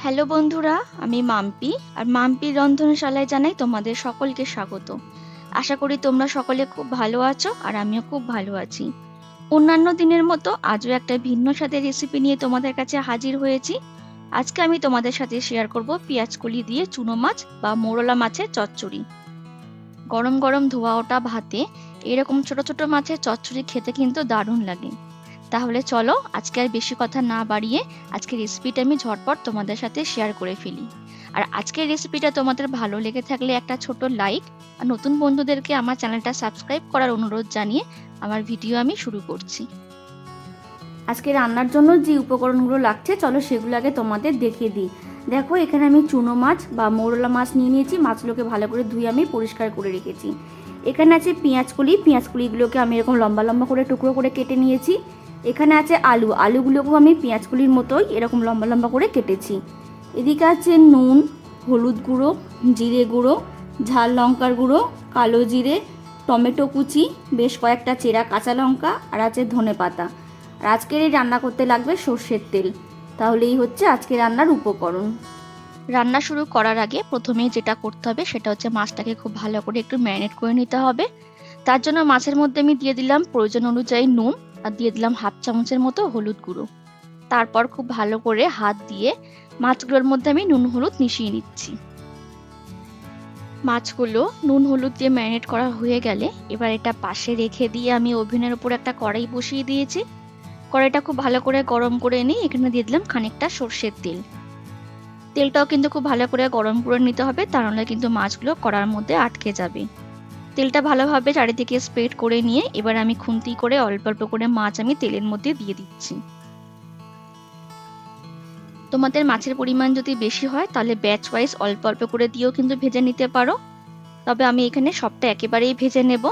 Hello বন্ধুরা, আমি মাম্পি আর মাম্পির রন্ধনশালায় জানাই তোমাদের সকলকে স্বাগত। আশা করি তোমরা সকলে খুব ভালো আছো আর আমিও খুব ভালো আছি। অন্যান্য দিনের মতো আজও একটা ভিন্ন স্বাদের রেসিপি নিয়ে তোমাদের কাছে হাজির হয়েছি। আজকে আমি তোমাদের সাথে শেয়ার করব পেঁয়াজকলি দিয়ে চুনো মাছ বা মোরলা মাছের চচ্চড়ি। গরম গরম ধোয়া ওঠা ভাতে এরকম ছোট ছোট মাছের চচ্চড়ি খেতে কিন্তু দারুণ লাগে। তাহলে চলো আজকে আর বেশি কথা না বাড়িয়ে আজকের রেসিপিটা আমি ঝটপট তোমাদের সাথে শেয়ার করে ফেলি। আর আজকের রেসিপিটা তোমাদের ভালো লেগে থাকলে একটা ছোট লাইক আর নতুন বন্ধুদেরকে আমার চ্যানেলটা সাবস্ক্রাইব করার অনুরোধ জানিয়ে আমার ভিডিও আমি শুরু করছি। আজকে রান্নার জন্য যে উপকরণগুলো লাগছে চলো সেগুলো আগে তোমাদের দেখিয়ে দিই। দেখো এখানে আমি চুনো মাছ বা মোরলা মাছ নিয়ে নিয়েছি। মাছগুলোকে ভালো করে ধুয়ে আমি পরিষ্কার করে রেখেছি। এখানে আছে পেঁয়াজকলিগুলোকে আমি এরকম লম্বা লম্বা করে টুকরো করে কেটে নিয়েছি। এখানে আছে আলুগুলোকেও আমি পেঁয়াজকলির মতোই এরকম লম্বা লম্বা করে কেটেছি। এদিকে আছে নুন, হলুদ গুঁড়ো, জিরে গুঁড়ো, ঝাল লঙ্কার গুঁড়ো, কালো জিরে, টমেটো কুচি, বেশ কয়েকটা চেরা কাঁচা লঙ্কা আর আছে ধনেপাতা। আর আজকের এই রান্না করতে লাগবে সর্ষের তেল। তাহলেই হচ্ছে আজকে রান্নার উপকরণ। রান্না শুরু করার আগে প্রথমেই যেটা করতে হবে সেটা হচ্ছে মাছটাকে খুব ভালো করে একটু ম্যারিনেট করে নিতে হবে। তার জন্য মাছের মধ্যে আমি দিয়ে দিলাম প্রয়োজন অনুযায়ী নুন আর দিয়ে দিলাম হাফ চামচের মতো হলুদ গুঁড়ো। তারপর খুব ভালো করে হাত দিয়ে মাছগুলোর মধ্যে আমি নুন হলুদ মিশিয়ে নিচ্ছি। মাছগুলো নুন হলুদ দিয়ে ম্যারিনেট করা হয়ে গেলে এবার এটা পাশে রেখে দিয়ে আমি ওভেনের উপর একটা কড়াই বসিয়ে দিয়েছি। কড়াইটা খুব ভালো করে গরম করে নিয়ে এখানে দিয়ে দিলাম খানিকটা সর্ষের তেল। তেলটাও কিন্তু খুব ভালো করে গরম করে নিতে হবে, তা নাহলে কিন্তু মাছগুলো কড়ার মধ্যে আটকে যাবে। তেলটা ভালোভাবে চারিদিকে স্প্রেড করে নিয়ে এবার আমি খুন্তি করে অল্প অল্প করে মাছ আমি তেলের মধ্যে দিয়ে দিচ্ছি। তোমাদের মাছের পরিমাণ যদি বেশি হয় তাহলে ব্যাচ ওয়াইজ অল্প অল্প করে দিয়েও কিন্তু ভেজে নিতে পারো, তবে আমি এখানে সবটা একেবারেই ভেজে নেব।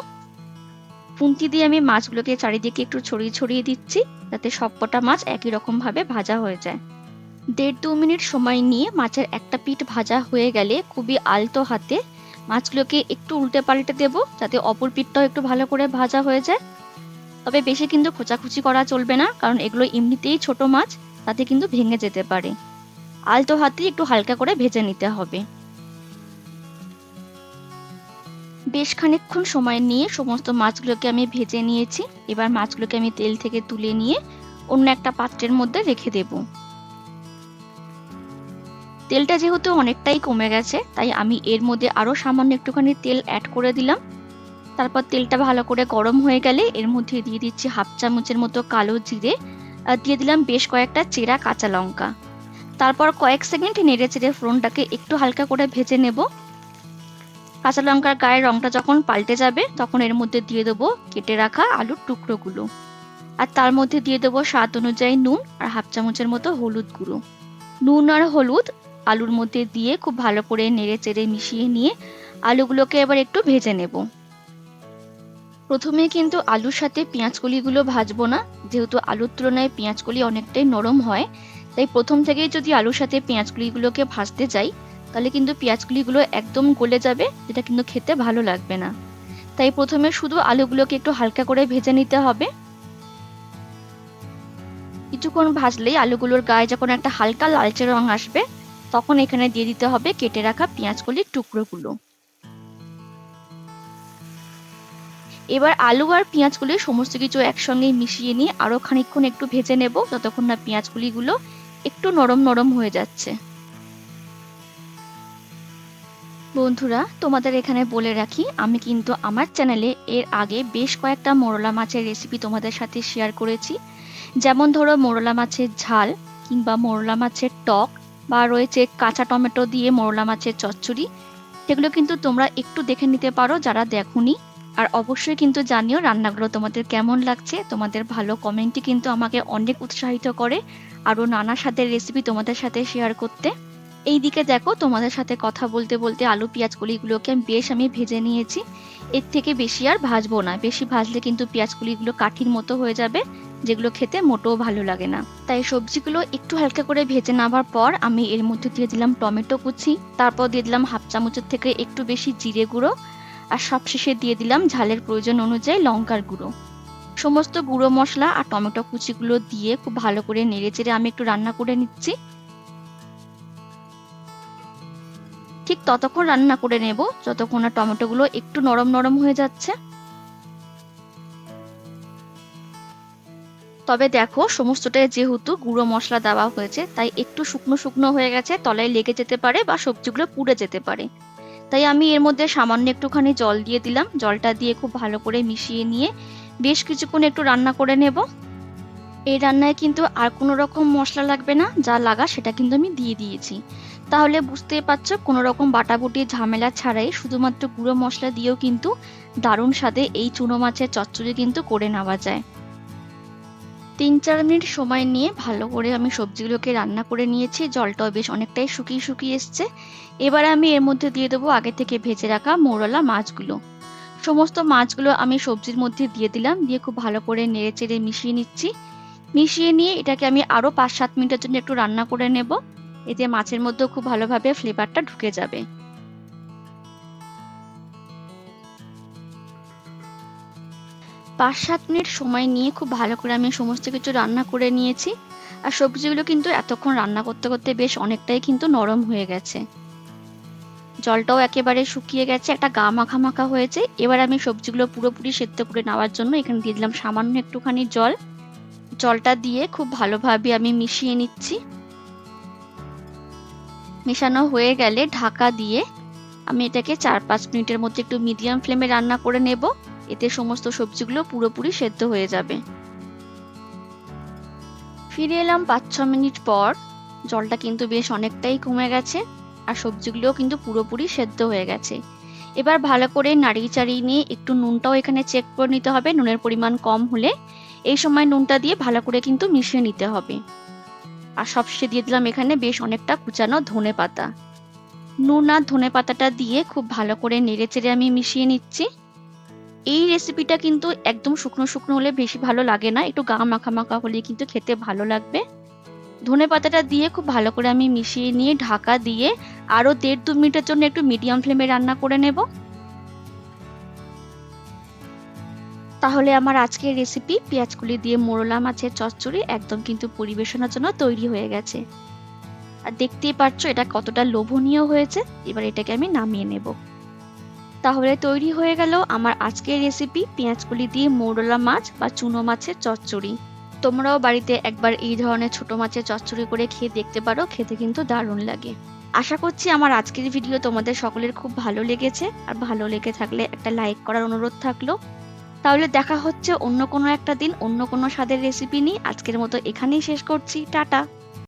খুন্তি দিয়ে আমি মাছগুলোকে চারিদিকে একটু ছড়িয়ে ছড়িয়ে দিচ্ছি যাতে সবকটা মাছ একই রকম ভাবে ভাজা হয়ে যায়। 1.5-2 মিনিট সময় নিয়ে মাছের একটা পিঠ ভাজা হয়ে গেলে খুবই আলতো হাতে মাছগুলোকে একটু উল্টে পাল্টে দেবো যাতে অপর পিঠটাও একটু ভালো করে ভাজা হয়ে যায়। তবে বেশি কিন্তু খোঁচাখুচি করা চলবে না, কারণ এগুলো এমনিতেই ছোট মাছ, তাতে কিন্তু ভেঙে যেতে পারে। আলতো হাতে একটু হালকা করে ভেজে নিতে হবে। বেশ খানিকক্ষণ সময় নিয়ে সমস্ত মাছগুলোকে আমি ভেজে নিয়েছি। এবার মাছগুলোকে আমি তেল থেকে তুলে নিয়ে অন্য একটা পাত্রের মধ্যে রেখে দেব। তেলটা যেহেতু অনেকটাই কমে গেছে তাই আমি এর মধ্যে আরো সামান্য একটুখানি তেল অ্যাড করে দিলাম। তারপর তেলটা ভালো করে গরম হয়ে গেলে এর মধ্যে দিয়ে দিচ্ছি হাফ চামচের মতো কালো জিরে আর দিয়ে দিলাম বেশ কয়েকটা চেরা কাঁচা লঙ্কা। তারপর কয়েক সেকেন্ড নেড়ে চেড়ে ফোড়নটাকে একটু হালকা করে ভেজে নেব। কাঁচা লঙ্কার গায়ের রংটা যখন পাল্টে যাবে তখন এর মধ্যে দিয়ে দেবো কেটে রাখা আলুর টুকরোগুলো, আর তার মধ্যে দিয়ে দেবো স্বাদ অনুযায়ী নুন আর হাফ চামচের মতো হলুদ গুঁড়ো। নুন আর হলুদ আলুর মধ্যে দিয়ে খুব ভালো করে নেড়ে চেড়ে মিশিয়ে নিয়ে আলুগুলোকে এবার একটু ভেজে নেব। প্রথমে কিন্তু আলুর সাথে পেঁয়াজকলিগুলো ভাজবো না, যেহেতু আলুর তুলনায় পেঁয়াজকলি অনেকটাই নরম হয়, তাই প্রথম থেকেই যদি আলুর সাথে পেঁয়াজকলিগুলোকে ভাজতে যাই তাহলে কিন্তু পেঁয়াজকলিগুলো একদম গলে যাবে, যেটা কিন্তু খেতে ভালো লাগবে না। তাই প্রথমে শুধু আলুগুলোকে একটু হালকা করে ভেজে নিতে হবে। কিছুক্ষণ ভাজলেই আলুগুলোর গায়ে যখন একটা হালকা লালচে রং আসবে তখন এখানে দিয়ে দিতে হবে কেটে রাখা পেঁয়াজকলির টুকরোগুলো। এবার আলু আর পেঁয়াজকলি সমস্ত কিছু একসঙ্গে মিশিয়ে নিয়ে আরো খানিকক্ষণ একটু ভেজে নেব, যতক্ষণ না পেঁয়াজকলিগুলো একটু নরম নরম হয়ে যাচ্ছে। বন্ধুরা, তোমাদের এখানে বলে রাখি আমি কিন্তু আমার চ্যানেলে এর আগে বেশ কয়েকটা মোরলা মাছের রেসিপি তোমাদের সাথে শেয়ার করেছি। যেমন ধরো মোরলা মাছের ঝাল, কিংবা মোরলা মাছের টক, বা রয়েছে কাঁচা টমেটো দিয়ে মোরলা মাছের চচ্চড়ি। সেগুলো কিন্তু তোমরা একটু দেখে নিতে পারো যারা দেখোনি। আর অবশ্যই কিন্তু জানিও রান্নাগুলো তোমাদের কেমন লাগছে। তোমাদের ভালো কমেন্টই কিন্তু আমাকে অনেক উৎসাহিত করে আরও নানা স্বাদের রেসিপি তোমাদের সাথে শেয়ার করতে। এইদিকে দেখো তোমাদের সাথে কথা বলতে বলতে আলু পেঁয়াজ কলিগুলোকে আমি ভেজে নিয়েছি। এর থেকে বেশি আর ভাজবো না, বেশি ভাজলে কিন্তু পেঁয়াজ কলিগুলো কাঠির মতো হয়ে যাবে, যেগুলো খেতে মোটেও ভালো লাগে না। তাই সবজিগুলো একটু হালকা করে ভেজে নেওয়ার পর আমি এর মধ্যে দিয়ে দিলাম টমেটো কুচি, তারপর দিয়ে দিলাম হাফ চামচের থেকে একটু বেশি জিরে গুঁড়ো, আর সবশেষে দিয়ে দিলাম ঝালের প্রয়োজন অনুযায়ী লঙ্কার গুঁড়ো। সমস্ত গুঁড়ো মশলা আর টমেটো কুচিগুলো দিয়ে খুব ভালো করে নেড়ে চেড়ে আমি একটু রান্না করে নিচ্ছি। ঠিক ততক্ষণ রান্না করে নেব যতক্ষণ না টমেটোগুলো একটু নরম নরম হয়ে যাচ্ছে। তবে দেখো সমস্তটাই যেহেতু গুঁড়ো মশলা দেওয়া হয়েছে তাই একটু শুকনো শুকনো হয়ে গেছে, তলায় লেগে যেতে পারে বা সবজিগুলো পুড়ে যেতে পারে। তাই আমি এর মধ্যে সামান্য একটুখানি জল দিয়ে দিলাম। জলটা দিয়ে খুব ভালো করে মিশিয়ে নিয়ে বেশ কিছুক্ষণ একটু রান্না করে নেব। এই রান্নায় কিন্তু আর কোনো রকম মশলা লাগবে না, যা লাগা সেটা কিন্তু আমি দিয়ে দিয়েছি। তাহলে বুঝতেই পারছো কোনো রকম বাটাবুটি ঝামেলা ছাড়াই শুধুমাত্র গুঁড়ো মশলা দিয়েও কিন্তু দারুণ স্বাদে এই চুনো মাছের চচ্চড়ি কিন্তু করে নেওয়া যায়। 3-4 মিনিট সময় নিয়ে ভালো করে আমি সবজিগুলোকে রান্না করে নিয়েছি। জলটাও বেশ অনেকটাই শুকিয়ে শুকিয়ে এসছে। এবার আমি এর মধ্যে দিয়ে দেবো আগে থেকে ভেজে রাখা মৌরলা মাছগুলো। সমস্ত মাছগুলো আমি সবজির মধ্যে দিয়ে দিলাম, দিয়ে খুব ভালো করে নেড়ে চেড়ে মিশিয়ে নিচ্ছি। মিশিয়ে নিয়ে এটাকে আমি আরো 5-7 মিনিটের জন্য একটু রান্না করে নেব। এতে মাছের মধ্যেও খুব ভালোভাবে ফ্লেভারটা ঢুকে যাবে। 5-7 মিনিট সময় নিয়ে খুব ভালো করে আমি সমস্ত কিছু রান্না করে নিয়েছি। আর সবজিগুলো কিন্তু এতক্ষণ রান্না করতে করতে বেশ অনেকটাই কিন্তু নরম হয়ে গেছে। জলটাও একেবারে শুকিয়ে গেছে, একটা গা মাখা মাখা হয়েছে। এবার আমি সবজিগুলো পুরোপুরি সেদ্ধ করে নেওয়ার জন্য এখানে দিয়ে দিলাম সামান্য একটুখানি জল। জলটা দিয়ে খুব ভালোভাবে আমি মিশিয়ে নিচ্ছি। মেশানো হয়ে গেলে ঢাকা দিয়ে আমি এটাকে 4-5 মিনিটের মধ্যে একটু মিডিয়াম ফ্লেমে রান্না করে নেব। এতে সমস্ত সবজিগুলো পুরোপুরি সেদ্ধ হয়ে যাবে। ফিরে এলাম 5-6 মিনিট পর। জলটা কিন্তু বেশ অনেকটাই কমে গেছে আর সবজিগুলোও কিন্তু পুরোপুরি সেদ্ধ হয়ে গেছে। এবার ভালো করে নাড়িয়ে চাড়িয়ে নিয়ে একটু নুনটাও এখানে চেক করে নিতে হবে। নুনের পরিমাণ কম হলে এই সময় নুনটা দিয়ে ভালো করে কিন্তু মিশিয়ে নিতে হবে। আর সবশেষে দিয়ে দিলাম এখানে বেশ অনেকটা কুচানো ধনেপাতা। নুন আর ধনেপাতাটা দিয়ে খুব ভালো করে নেড়ে চেড়ে আমি মিশিয়ে নিচ্ছি। এই রেসিপিটা কিন্তু একদম শুকনো শুকনো হলে বেশি ভালো লাগে না, একটু গা মাখা মাখা হলে কিন্তু খেতে ভালো লাগবে। ধনেপাতাটা দিয়ে খুব ভালো করে আমি মিশিয়ে নিয়ে ঢাকা দিয়ে আরো 1.5-2 মিনিটের জন্য একটু মিডিয়াম ফ্লেমে রান্না করে নেব। তাহলে আমার আজকের রেসিপি পেঁয়াজকলি দিয়ে মোরলা মাছের চচ্চড়ি একদম কিন্তু পরিবেশনের জন্য তৈরি হয়ে গেছে। আর দেখতেই পাচ্ছো এটা কতটা লোভনীয় হয়েছে। এবার এটাকে আমি নামিয়ে নেব। তাহলে তৈরি হয়ে গেল আমার আজকের রেসিপি পেঁয়াজকলি দিয়ে মোরলা মাছ বা চুনো মাছের চচ্চড়ি। তোমরাও বাড়িতে একবার এই ধরনের ছোট মাছের চচ্চড়ি করে খেয়ে দেখতে পারো, খেতে কিন্তু দারুণ লাগে। আশা করছি আমার আজকের ভিডিও তোমাদের সকলের খুব ভালো লেগেছে। আর ভালো লেগে থাকলে একটা লাইক করার অনুরোধ থাকলো। তাহলে দেখা হচ্ছে অন্য কোনো একটা দিন অন্য কোনো স্বাদের রেসিপি নিয়ে। আজকের মতো এখানেই শেষ করছি। টাটা।